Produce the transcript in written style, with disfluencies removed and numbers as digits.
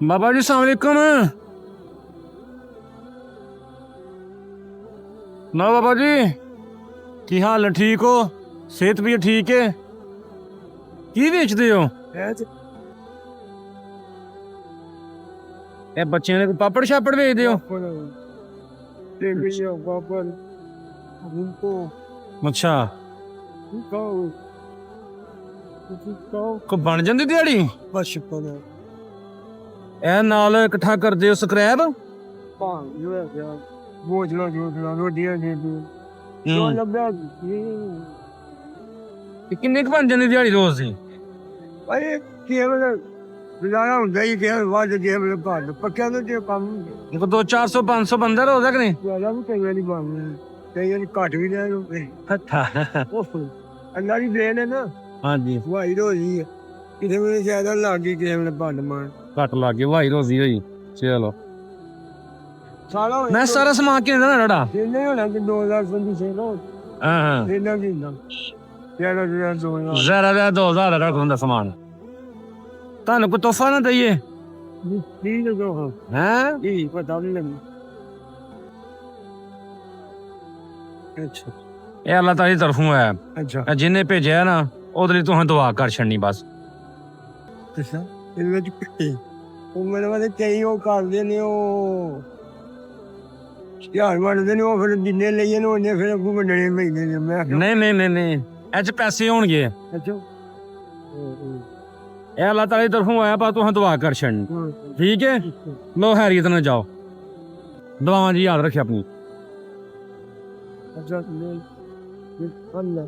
बाबा जी अस्सलाम वालेकुम। ना बाबा जी की हाल है, ठीक हो? सेहत भी ठीक है? की बेचते हो? ਇਹ ਬੱਚਿਆਂ ਦੇ ਪਾਪੜ ਛਾਪੜ ਵੇਚਦੇ ਹੋ? ਅੱਛਾ, ਕੋ ਬਣ ਜਾਂਦੀ ਦਿਹਾੜੀ? ਇਹ ਨਾਲ ਇਕੱਠਾ ਕਰਦੇ ਹੋ ਸਕ੍ਰੈਪ? ਕਿੰਨੇ ਕੁ ਬਣ ਜਾਂਦੀ ਦਿਹਾੜੀ ਰੋਜ਼ ਦੀ? ਗੁਜ਼ਾਰਾ ਹੁੰਦਾ ਹੀ ਕਿ ਵਾਜ ਜੇ ਮੇਰੇ ਘਰ ਪੱਕਿਆ ਤੇ ਜੇ ਕੰਮ 200 400 500 ਬੰਦਾ ਰੋਜ਼ ਦਾ ਕਿ ਨਹੀਂ? ਜ਼ਿਆਦਾ ਵੀ ਕਈ ਵਾਰੀ ਬਣਦਾ, ਕਈ ਵਾਰੀ ਘੱਟ ਵੀ ਲੈ ਜਾਂਦੇ। ਅੱਲਾ ਦੀ ਦੇਣ ਹੈ ਨਾ। ਹਾਂਜੀ, ਵਾਈ ਰੋਜੀ ਹੈ, ਕਿਸੇ ਵੇਲੇ ਜ਼ਿਆਦਾ ਲੱਗ ਗਈ, ਕਿਸੇ ਵੇਲੇ ਭੰਡ ਮਾਰ ਘੱਟ ਲੱਗ ਗਈ, ਵਾਹੀ ਰੋਜ਼ੀ ਹੋਈ। ਚਲੋ ਸਾਲਾ ਮੈਂ ਸਾਰਾ ਸਮਾਨ ਕਿੰਨਾ ਦਾ ਤੁਹਾਡਾ? ਜਿੰਨੇ ਹੋਣਾ ਕਿ 2025 ਸੇ ਲੋ ਹਾਂ ਇਹਨਾਂ ਦੀ ਨਾ ਯਾਰ ਜਿਹੜਾ 2000 ਜ਼ਰਾ ਦਾ 2000 ਦਾ ਹੁੰਦਾ ਸਮਾਨ। ਤੁਹਾਨੂੰ ਕੋਈ ਤੋਹਫਾ ਨਾ ਦਈਏ? ਠੀਕ ਹੈ ਜੋ ਹੈ ਇਹ ਪਤਾ ਨਹੀਂ ਲੱਗੀ। ਅੱਛਾ ਇਹ ਅੱਲਾਹ ਤਾਲਾ ਦੀ ਤਰਫੋਂ ਹੈ। ਅੱਛਾ ਜਿਹਨੇ ਭੇਜਿਆ ਨਾ ਉਹਦੇ ਲਈ ਤੁਸੀਂ ਦੁਆ ਕਰ ਛੱਡਣੀ ਬਸ। ਅੱਛਾ ਇਹਦੇ ਵਿੱਚ ਉਹ ਮੇਰੇ ਵਾਲੇ ਕਈ ਉਹ ਕਰਦੇ ਨੇ, ਉਹ ਯਾਰ ਵੰਡਦੇ ਨੇ, ਉਹ ਫਿਰ ਜਿੰਨੇ ਲਈਏ ਨੇ ਉਹਨੇ ਫਿਰ ਅੱਗੋਂ ਵੰਡਣੇ ਪੈਂਦੇ ਨੇ। ਮੈਂ ਨਹੀਂ ਨਹੀਂ ਨਹੀਂ ਨਹੀਂ, ਇਹ 'ਚ ਪੈਸੇ ਹੋਣਗੇ। ਅੱਛਾ ਇਹ ਅੱਲਾਹ ਤਾਲਾ ਦੀ ਤਰਫੋਂ ਆਇਆ, ਪਰ ਤੁਸੀਂ ਦੁਆ ਕਰ ਛੱਡਣੀ, ਠੀਕ ਹੈ? ਲੋ ਹੈਰੀਅਤ ਨਾਲ ਜਾਓ, ਦੁਆਵਾਂ ਜੀ ਯਾਦ ਰੱਖਿਓ ਆਪਣੀ। ਅੱਛਾ ਅੱਲਾ